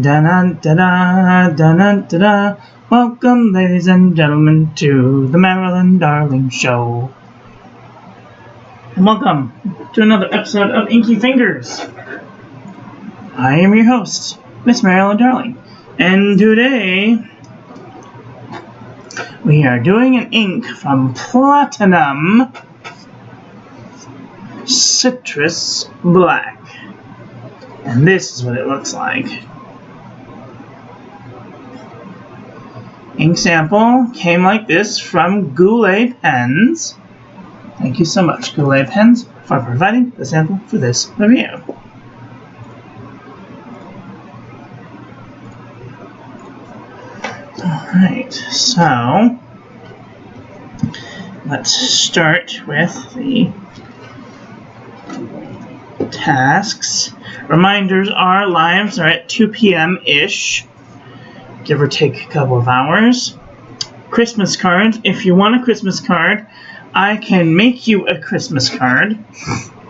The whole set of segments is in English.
Da-da-da-da-da-da-da-da. Welcome, ladies and gentlemen, to the Marilyn Darling Show. And welcome to another episode of Inky Fingers. I am your host, Miss Marilyn Darling. And today, we are doing an ink from Platinum Citrus Black. And this is what it looks like. Ink sample came like this from Goulet Pens. Thank you so much, Goulet Pens, for providing the sample for this review. Alright, so let's start with the tasks. Reminders are lives are at 2 p.m.-ish. Give or take a couple of hours. Christmas cards. If you want a Christmas card, I can make you a Christmas card,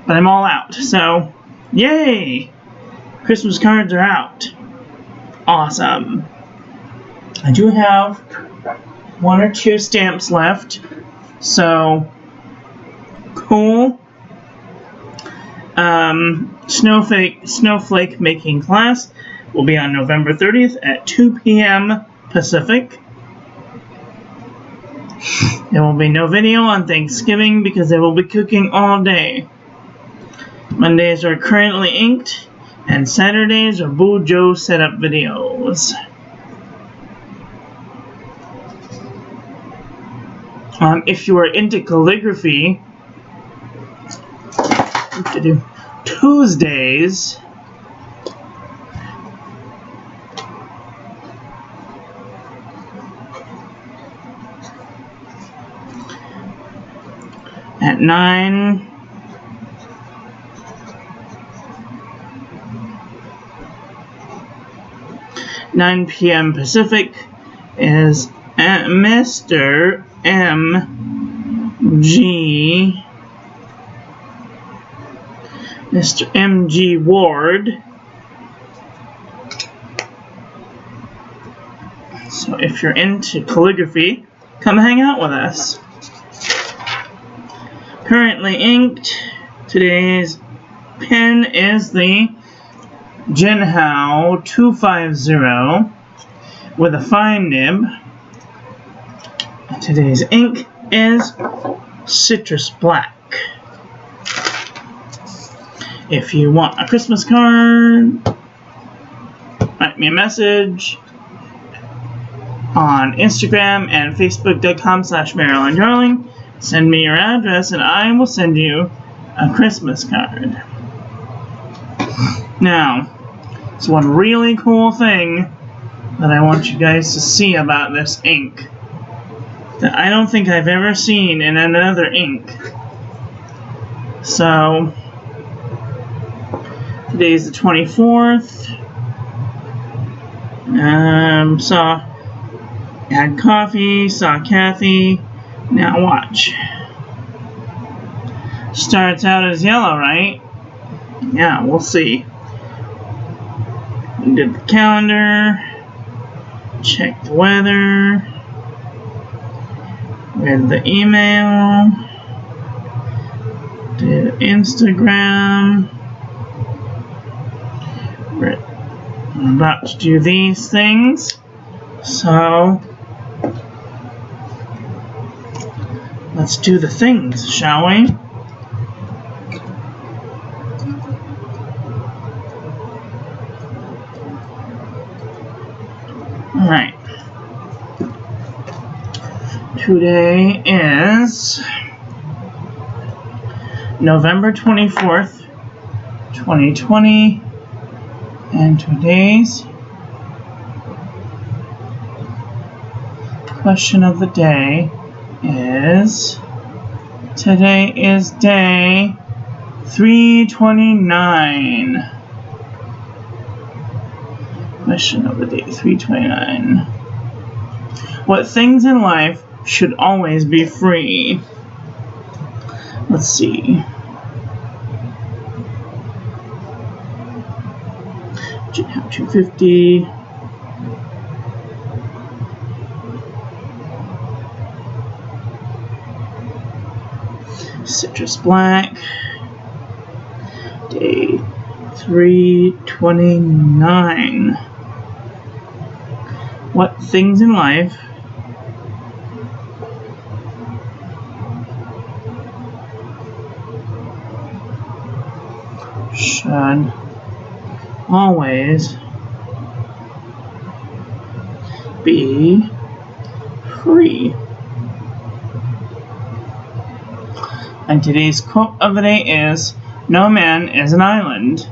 but I'm all out. So, yay! Christmas cards are out. Awesome. I do have 1 or 2 stamps left. So, cool. Snowflake making class will be on November 30th at 2 p.m. Pacific. There will be no video on Thanksgiving because they will be cooking all day. Mondays are currently inked, and Saturdays are Boo Joe setup videos. If you are into calligraphy, Tuesdays at 9 p.m. Pacific is at Mr. M.G. Ward. So if you're into calligraphy, come hang out with us. Currently inked, today's pen is the Jinhao 250 with a fine nib. Today's ink is Citrus Black. If you want a Christmas card, write me a message on Instagram and Facebook.com/MarilynDarling. Send me your address and I will send you a Christmas card. Now, it's one really cool thing that I want you guys to see about this ink that I don't think I've ever seen in another ink. So, today's the 24th. Had coffee, saw Kathy. Now watch. Starts out as yellow, right? Yeah, we'll see. We did the calendar. Check the weather. Read the email. Did Instagram. I'm about to do these things. So, let's do the things, shall we? Alright. Today is November 24th, 2020, and today's question of the day is, today is day 329. Question of the day 329. What things in life should always be free? Let's see. 250. Citrus Black. Day 329. What things in life should always be free? And today's quote of the day is, "No man is an island."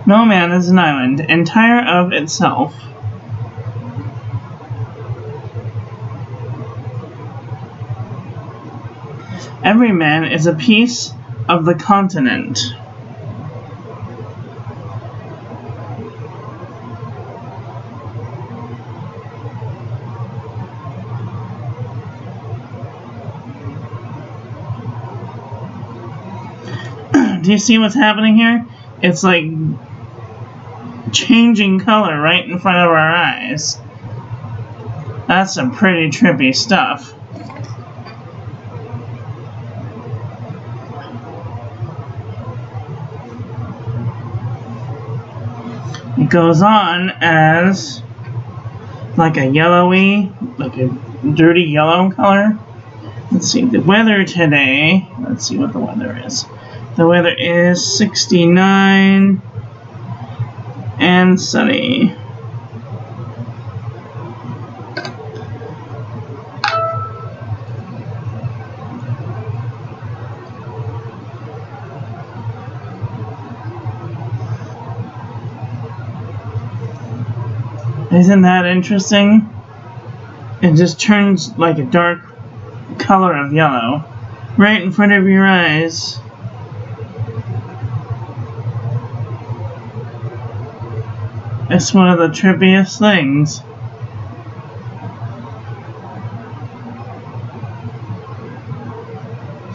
No man is an island, entire of itself. Every man is a piece of the continent. Do you see what's happening here? It's like changing color right in front of our eyes. That's some pretty trippy stuff. It goes on as like a yellowy, like a dirty yellow color. Let's see, the weather today, let's see what the weather is. The weather is 69 and sunny. Isn't that interesting? It just turns like a dark color of yellow right in front of your eyes. It's one of the trippiest things.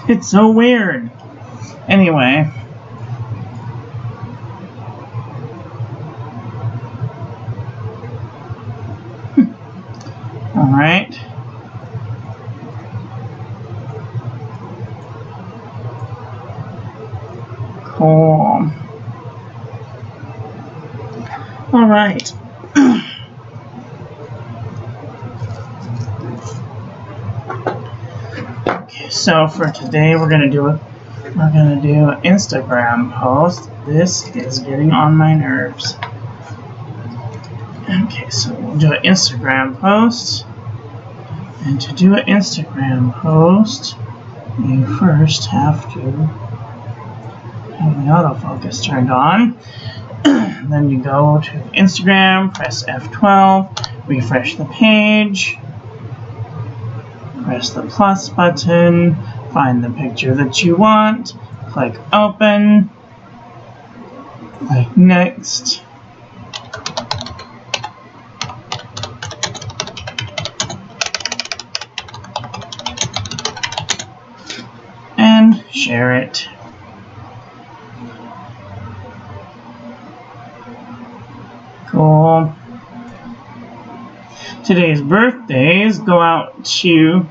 It's so weird. Anyway. Alright. Cool. Alright. Okay, so for today we're gonna do an Instagram post. This is getting on my nerves. Okay, so we'll do an Instagram post. And to do an Instagram post, you first have to have the autofocus turned on. Then you go to Instagram, press F12, refresh the page, press the plus button, find the picture that you want, click open, click next, and share it. Cool. Today's birthdays go out to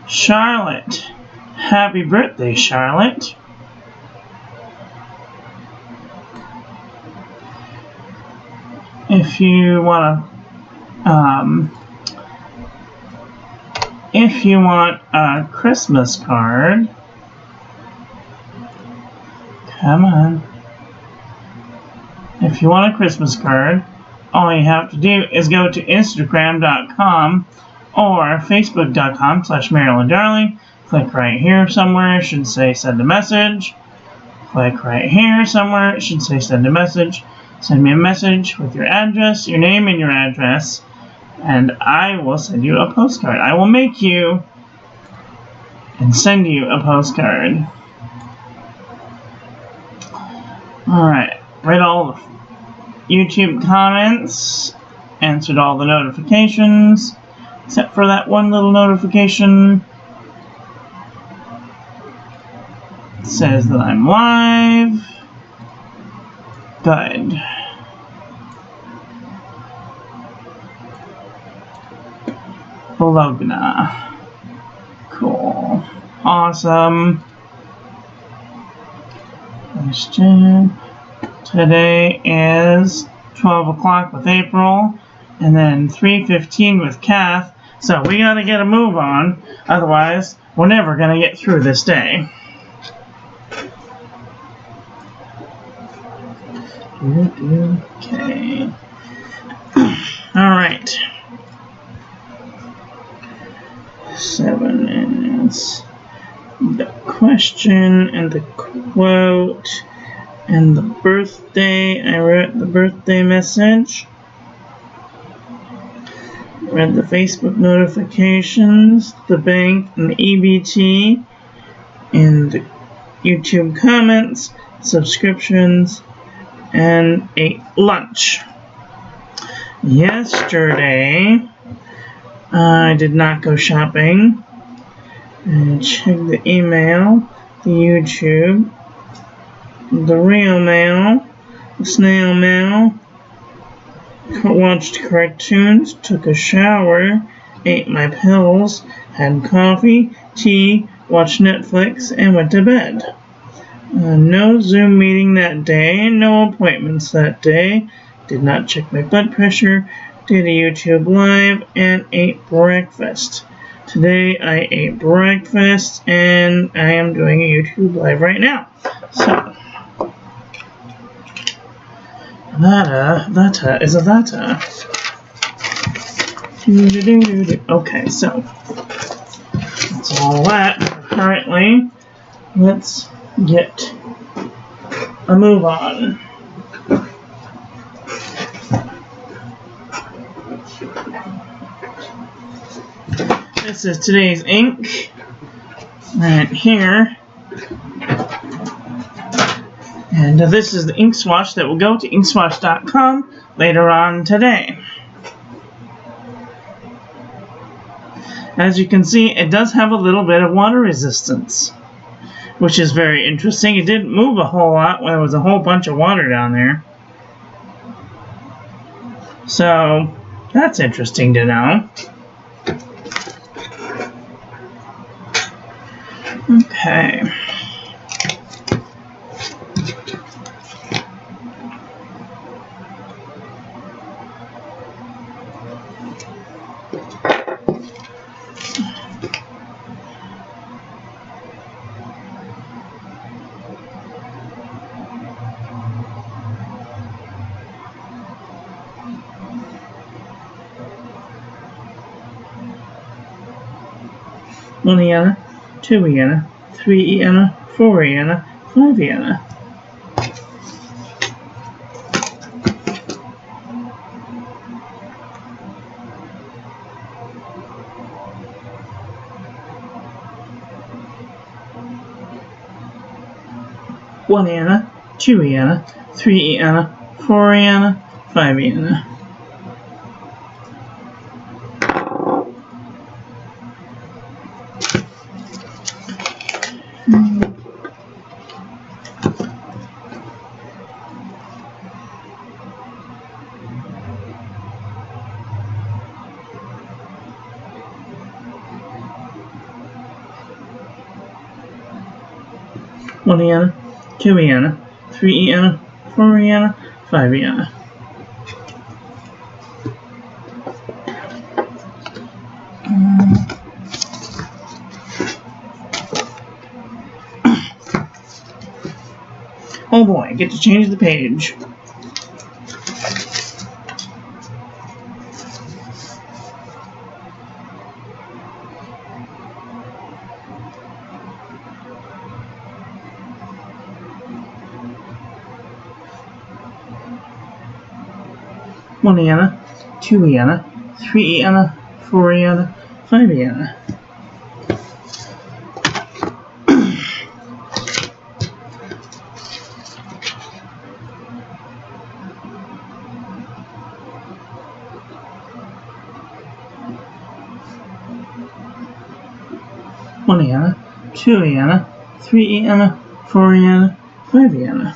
Charlotte. Happy birthday, Charlotte. If you want a Christmas card, come on. If you want a Christmas card, all you have to do is go to Instagram.com or Facebook.com/Marilyn Darling. Click right here somewhere, it should say send a message. Click right here somewhere, it should say send a message. Send me a message with your address, your name and your address, and I will send you a postcard. I will make you and send you a postcard. Alright, read all the YouTube comments answered all the notifications, except for that one little notification. It says that I'm live. Good. Bologna. Cool. Awesome. Question. Today is 12 o'clock with April, and then 3:15 with Kath. So we gotta get a move on, otherwise we're never gonna get through this day. Okay. Alright. 7 minutes. The question and the quote and the birthday. I wrote the birthday message. Read the Facebook notifications, the bank and the EBT, and the YouTube comments, subscriptions, and ate lunch. Yesterday, I did not go shopping. I checked the email, the YouTube, the real mail, the snail mail, watched cartoons, took a shower, ate my pills, had coffee, tea, watched Netflix, and went to bed. No Zoom meeting that day, no appointments that day, did not check my blood pressure, did a YouTube live, and ate breakfast. Today I ate breakfast, and I am doing a YouTube live right now. So, that is a that. Okay, so, that's all that. Currently, let's get a move on. This is today's ink right here, and this is the ink swatch that will go to inkswatch.com later on today. As you can see, it does have a little bit of water resistance, which is very interesting. It didn't move a whole lot when there was a whole bunch of water down there. So, that's interesting to know. Okay. One Iana, 2 Iana, 3 Iana, 4 Iana, 5 Iana. One Iana, 2 Iana, 3 Iana, 4 Iana, 5 Iana. One Iana, 2 Iana, 3 Iana, 4 Iana, 5 Iana. Oh boy, I get to change the page. One Iana, 2 Iana, 3 Iana, 4 Iana, 5 Iana. 1 Vienna, 2 Vienna, 3 Vienna, 4 Vienna, 5 Vienna.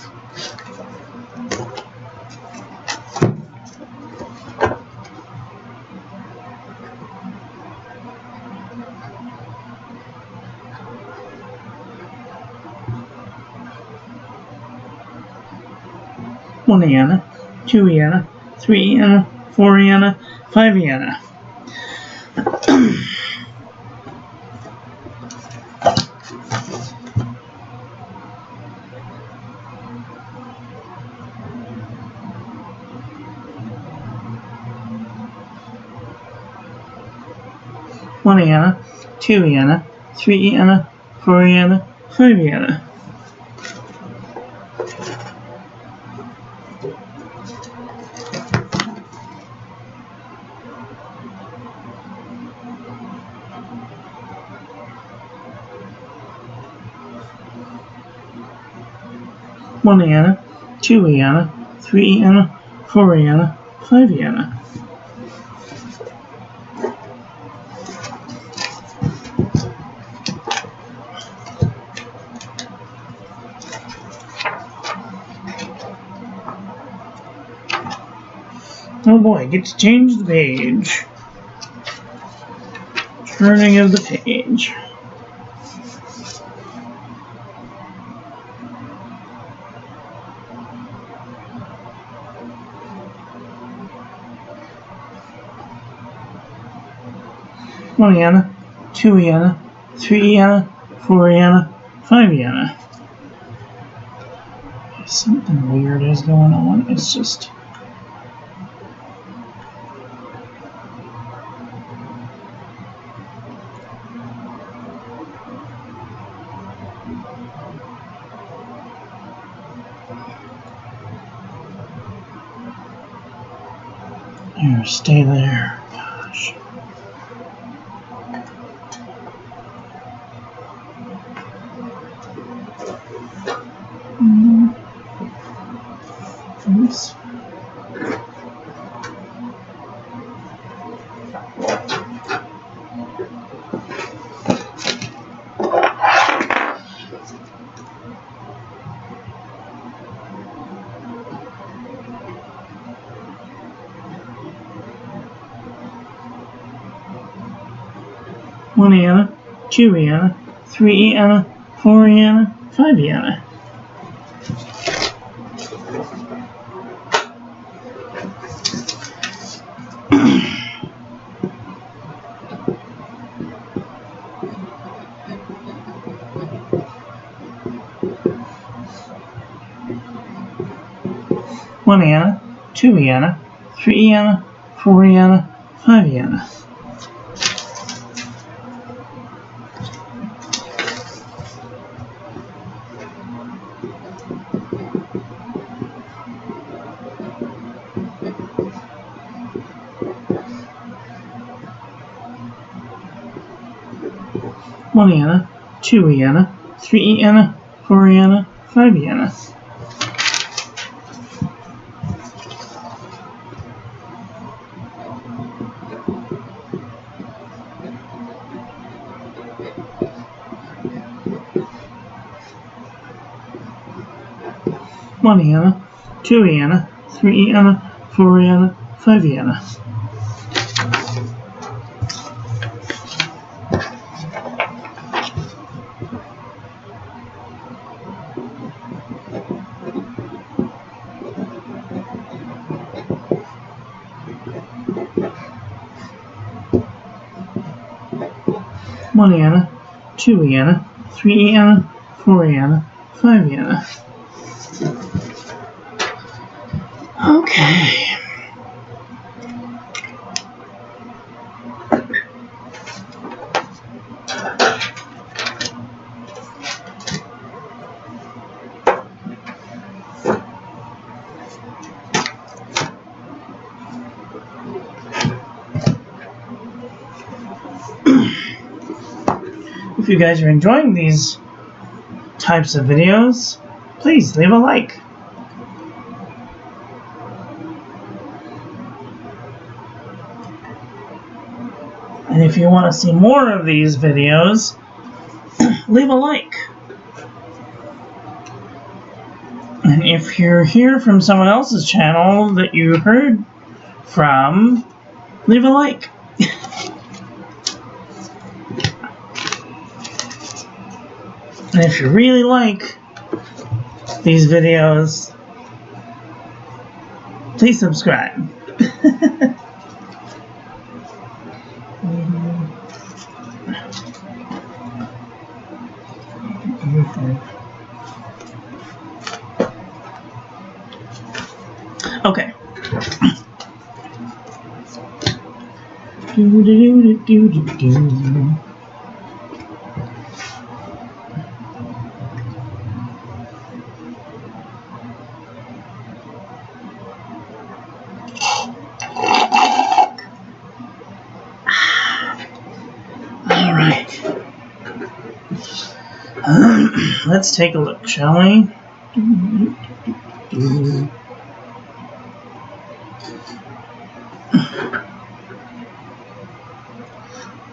One Vienna, 2 Vienna, 3 Vienna, 4 Vienna, 5 Vienna. One Vienna, 2 Vienna, 3 Vienna, 4 Vienna, 5 Vienna. One Vienna, 2 Vienna, 3 Vienna, 4 Vienna, 5 Vienna. Oh boy, get to change the page. Turning of the page. One Vienna, 2 Vienna, 3 Vienna, 4 Vienna, 5 Vienna. Something weird is going on. It's just... Here, stay there. Gosh. Oops. One Vienna, 2 Vienna, 3 Vienna, 4 Vienna, 5 Vienna. One Vienna, 2 Vienna, 3 Vienna, 4 Vienna, 5 Vienna. One Vienna, 2 Vienna, 3 Vienna, 4 Vienna, 5 Vienna. One Vienna, 2 Vienna, 3 Vienna, 4 Vienna, 5 Vienna. One Vienna, 2 Vienna, 3 Vienna, 4 Vienna, 5 Vienna. Okay. If you guys are enjoying these types of videos, please leave a like. And if you want to see more of these videos, leave a like. And if you're here from someone else's channel that you heard from, leave a like. And if you really like these videos, please subscribe. Okay. All right. Let's take a look, shall we?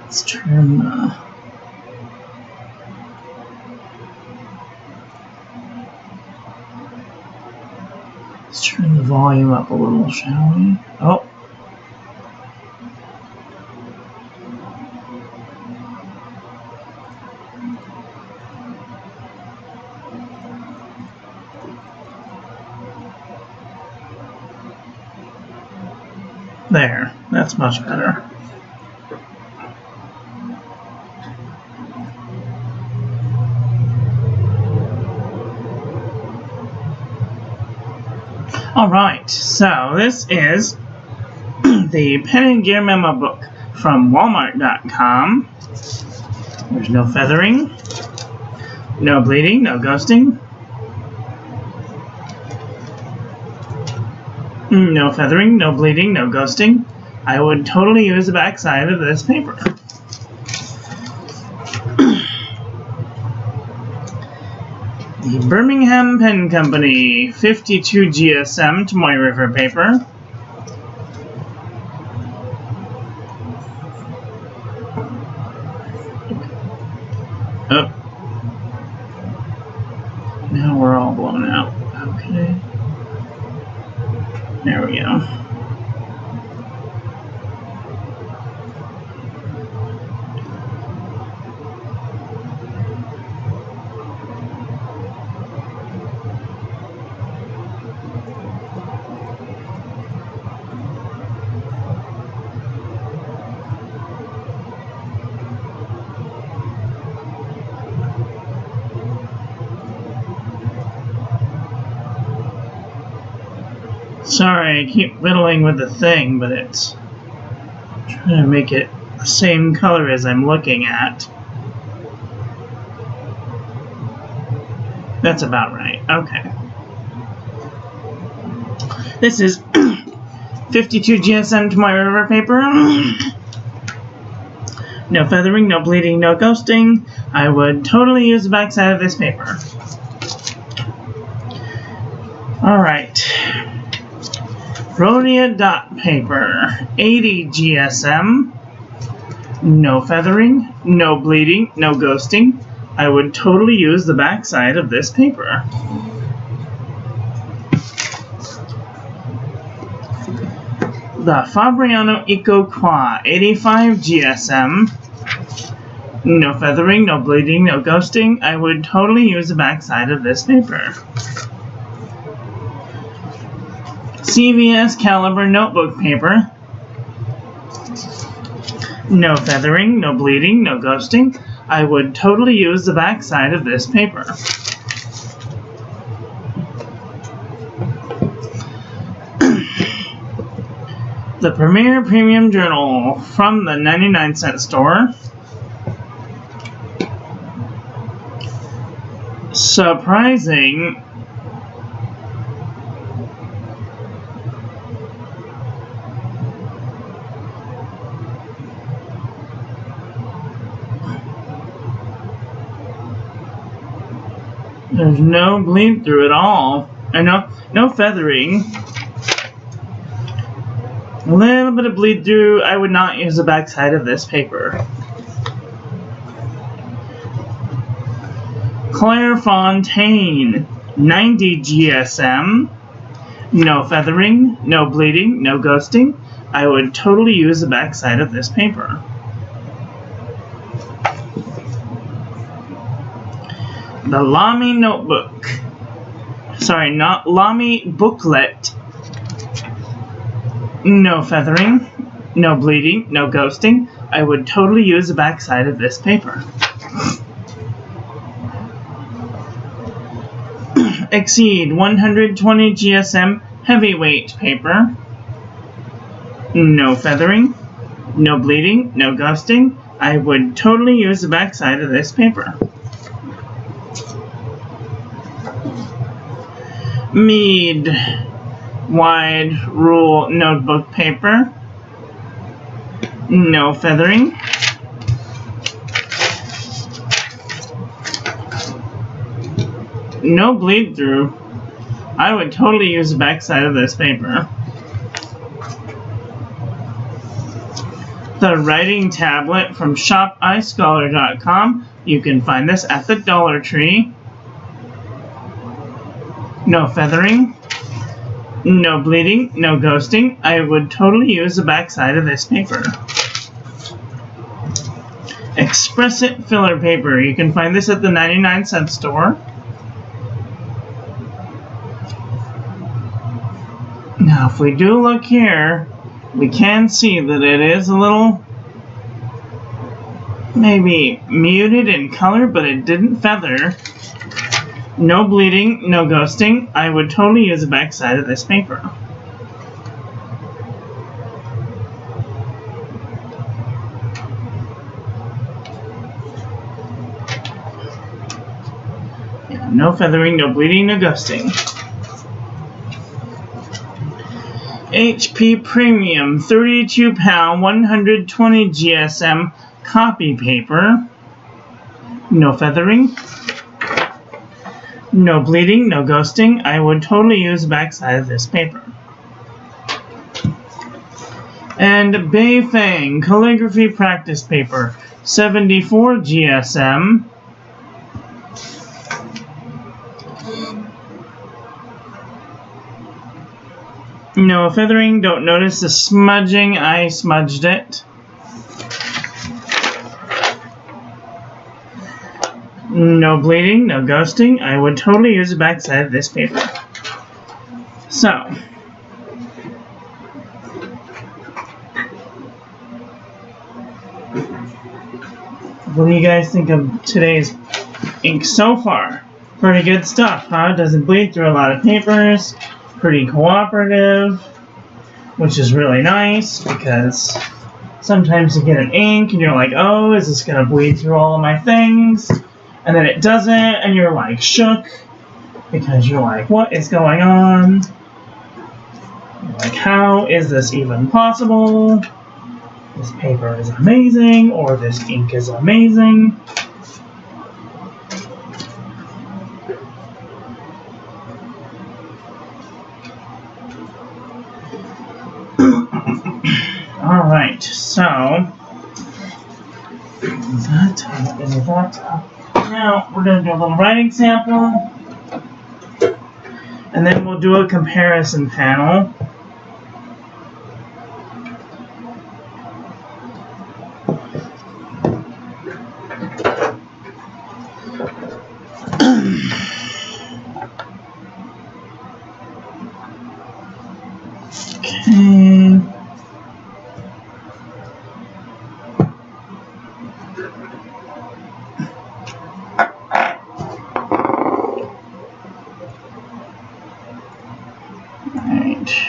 Let's turn the volume up a little, shall we? Oh. There, that's much better. Alright, so this is the Pen and Gear Memo Book from Walmart.com. There's no feathering, no bleeding, no ghosting. No feathering, no bleeding, no ghosting. I would totally use the back side of this paper. The Birmingham Pen Company 52 GSM Tomoy River paper. Oh. Now we're all blown out. Okay. There we go. Sorry, I keep fiddling with the thing, but it's trying to make it the same color as I'm looking at. That's about right. Okay. This is 52 GSM Tomoy River paper. No feathering, no bleeding, no ghosting. I would totally use the back side of this paper. Alright. Rhodia dot paper, 80 GSM, no feathering, no bleeding, no ghosting. I would totally use the back side of this paper. The Fabriano Eco Qua, 85 GSM, no feathering, no bleeding, no ghosting. I would totally use the back side of this paper. CVS Caliber notebook paper. No feathering, no bleeding, no ghosting. I would totally use the back side of this paper. The Premier Premium Journal from the 99-cent store. Surprising. There's no bleed through at all, and no feathering. A little bit of bleed through. I would not use the back side of this paper. Clairefontaine, 90 GSM. No feathering, no bleeding, no ghosting. I would totally use the backside of this paper. The Lamy notebook. Sorry, not Lamy booklet. No feathering, no bleeding, no ghosting. I would totally use the backside of this paper. Exceed 120 GSM heavyweight paper. No feathering, no bleeding, no ghosting. I would totally use the backside of this paper. Mead wide rule notebook paper. No feathering. No bleed through. I would totally use the backside of this paper. The writing tablet from shopiScholar.com. You can find this at the Dollar Tree. No feathering. No bleeding. No ghosting. I would totally use the backside of this paper. Express It filler paper. You can find this at the 99-cent store. Now, if we do look here, we can see that it is a little maybe muted in color, but it didn't feather. No bleeding, no ghosting. I would totally use the backside of this paper. Yeah, no feathering, no bleeding, no ghosting. HP Premium 32 pound 120 GSM copy paper. No feathering. No bleeding, no ghosting. I would totally use the backside of this paper. And Beifeng calligraphy practice paper 74 GSM. No feathering, don't notice the smudging, I smudged it. No bleeding, no ghosting, I would totally use the backside of this paper. So, what do you guys think of today's ink so far? Pretty good stuff, huh? Doesn't bleed through a lot of papers. Pretty cooperative, which is really nice because sometimes you get an ink and you're like, oh, is this gonna bleed through all of my things? And then it doesn't, and you're like shook because you're like, what is going on? You're like, how is this even possible? This paper is amazing, or this ink is amazing. Alright, so now we're going to do a little writing sample, and then we'll do a comparison panel. Okay.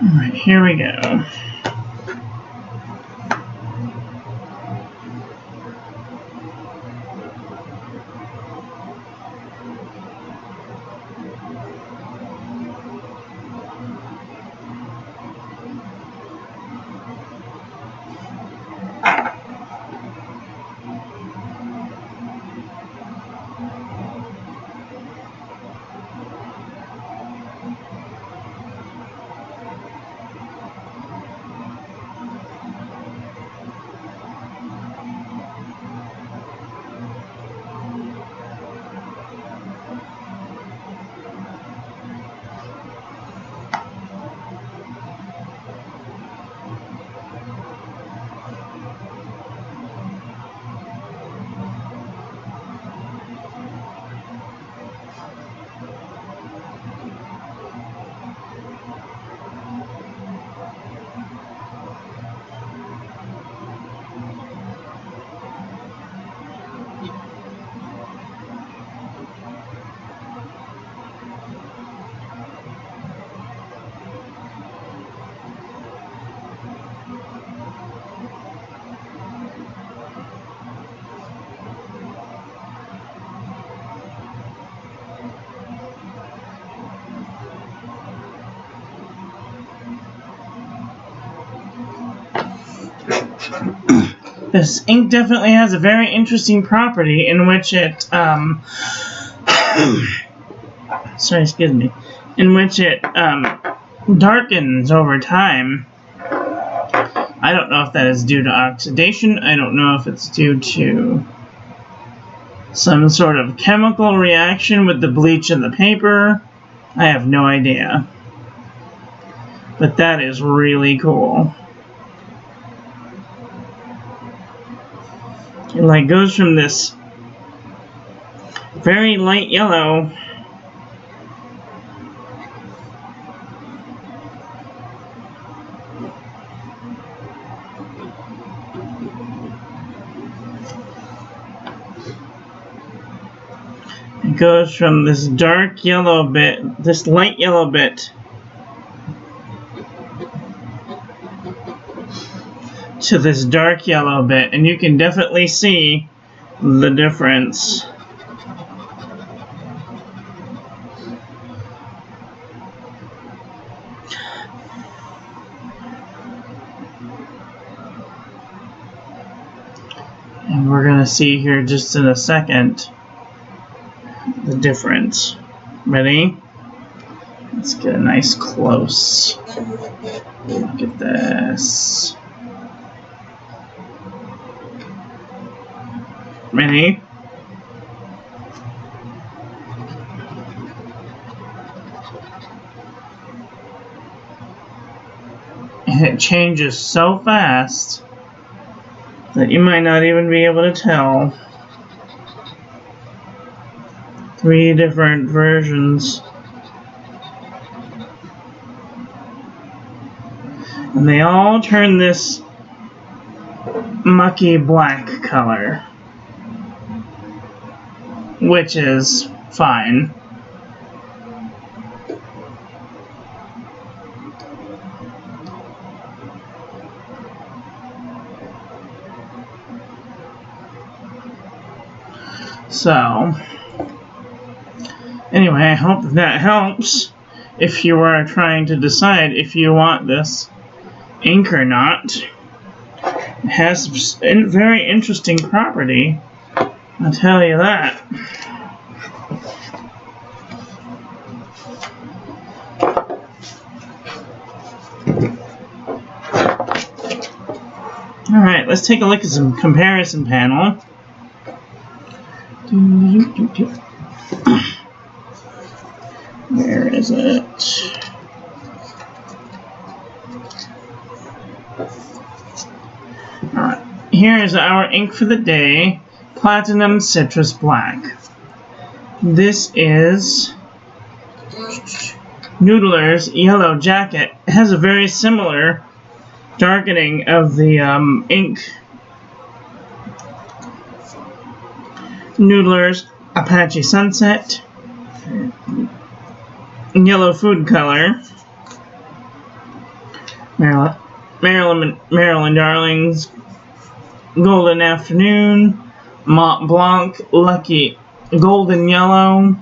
Alright, here we go. This ink definitely has a very interesting property in which it, sorry, excuse me, in which it darkens over time. I don't know if that is due to oxidation. I don't know if it's due to some sort of chemical reaction with the bleach in the paper. I have no idea. But that is really cool. It like goes from this very light yellow goes from this dark yellow bit, this light yellow bit, to this dark yellow bit, and you can definitely see the difference. And we're going to see here just in a second the difference. Ready? Let's get a nice close. Look at this. Ready? And it changes so fast that you might not even be able to tell. 3 different versions. And they all turn this mucky black color, which is fine. So, anyway, I hope that helps if you are trying to decide if you want this ink or not. It has a very interesting property, I'll tell you that. Alright, let's take a look at some comparison panel. Where is it? Alright, here is our ink for the day, Platinum Citrus Black. This is Noodler's Yellow Jacket. It has a very similar darkening of the ink. Noodler's Apache Sunset, Yellow Food Color, Marilyn Darling's Golden Afternoon, Mont Blanc Lucky Golden Yellow,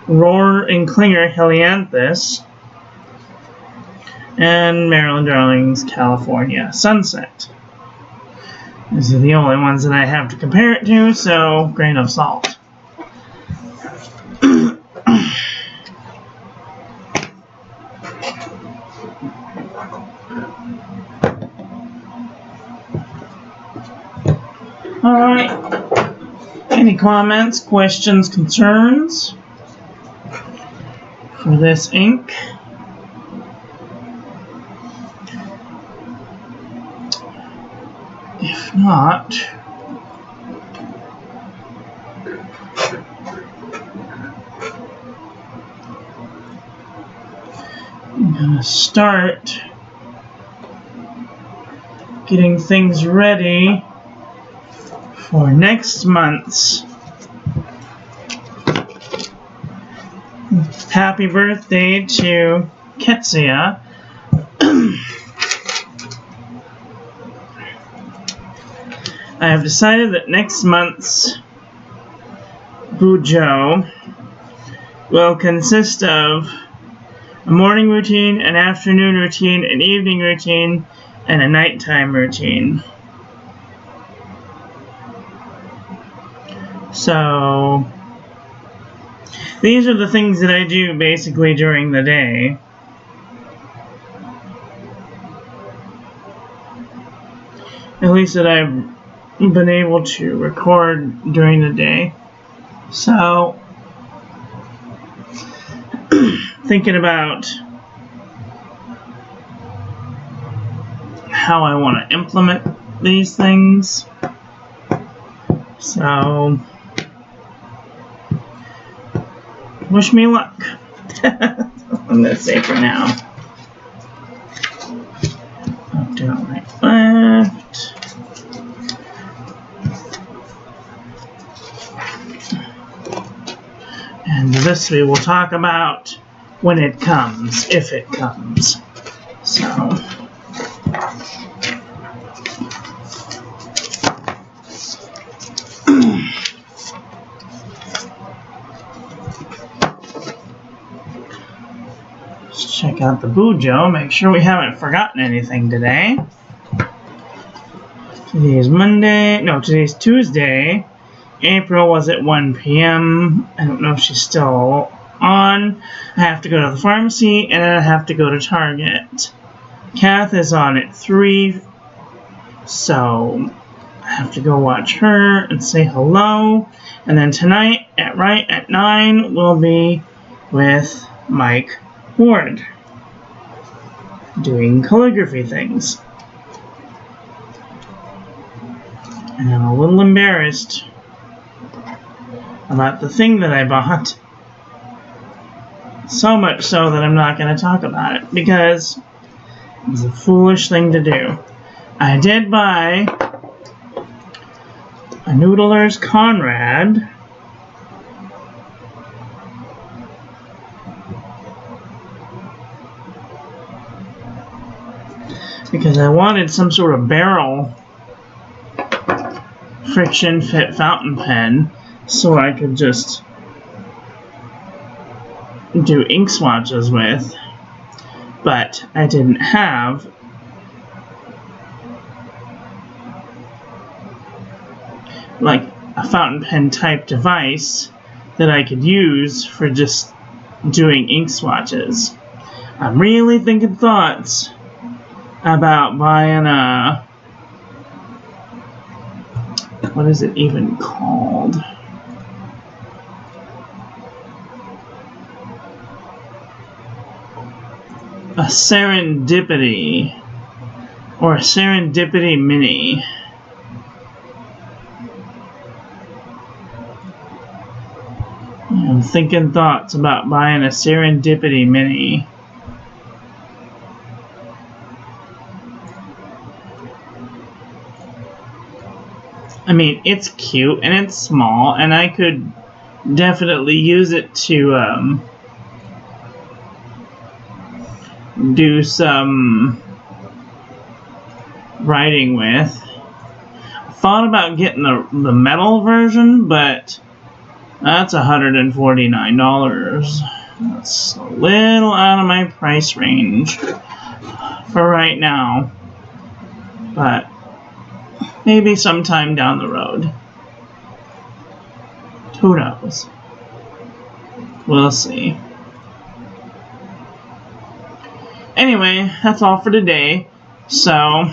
Roar and Klinger Helianthus, and Marilyn Darling's California Sunset. These are the only ones that I have to compare it to, so grain of salt. Alright. Any comments, questions, concerns for this ink? If not, I'm going to start getting things ready for next month's happy birthday to Ketsia. I have decided that next month's Bujo will consist of a morning routine, an afternoon routine, an evening routine, and a nighttime routine. So these are the things that I do basically during the day. At least that I've been able to record during the day. So thinking about how I want to implement these things. So wish me luck. I'm going to say for now. Up, down, right, left. And this we will talk about when it comes, if it comes. So let's check out the Bujo, make sure we haven't forgotten anything today. Today is Monday, no, today's Tuesday. April was at 1 p.m. I don't know if she's still on. I have to go to the pharmacy and I have to go to Target. Kath is on at 3, so I have to go watch her and say hello. And then tonight, at 9, we'll be with Mike Ward doing calligraphy things. And I'm a little embarrassed about the thing that I bought. So much so that I'm not going to talk about it because it's a foolish thing to do. I did buy a Noodler's Conrad. Because I wanted some sort of barrel friction fit fountain pen so I could just do ink swatches with, but I didn't have like a fountain pen type device that I could use for just doing ink swatches. I'm really thinking thoughts about buying a, what is it even called? A Serendipity, or a Serendipity Mini. I'm thinking thoughts about buying a Serendipity Mini. I mean, it's cute and it's small, and I could definitely use it to do some writing with. I thought about getting the metal version, but that's $149. That's a little out of my price range for right now, but maybe sometime down the road. Who knows? We'll see. Anyway, that's all for today. So,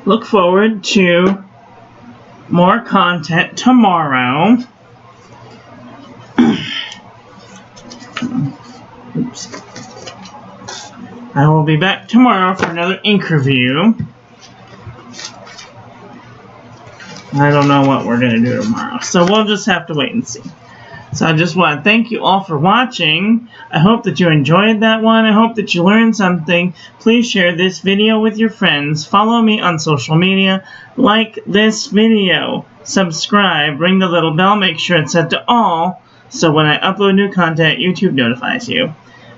look forward to more content tomorrow. Oops. I will be back tomorrow for another ink review. I don't know what we're going to do tomorrow, so we'll just have to wait and see. So I just want to thank you all for watching. I hope that you enjoyed that one. I hope that you learned something. Please share this video with your friends. Follow me on social media. Like this video. Subscribe. Ring the little bell. Make sure it's set to all, so when I upload new content, YouTube notifies you.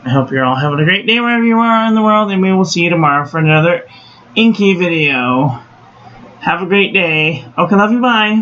I hope you're all having a great day wherever you are in the world, and we will see you tomorrow for another inky video. Have a great day. Okay, love you. Bye.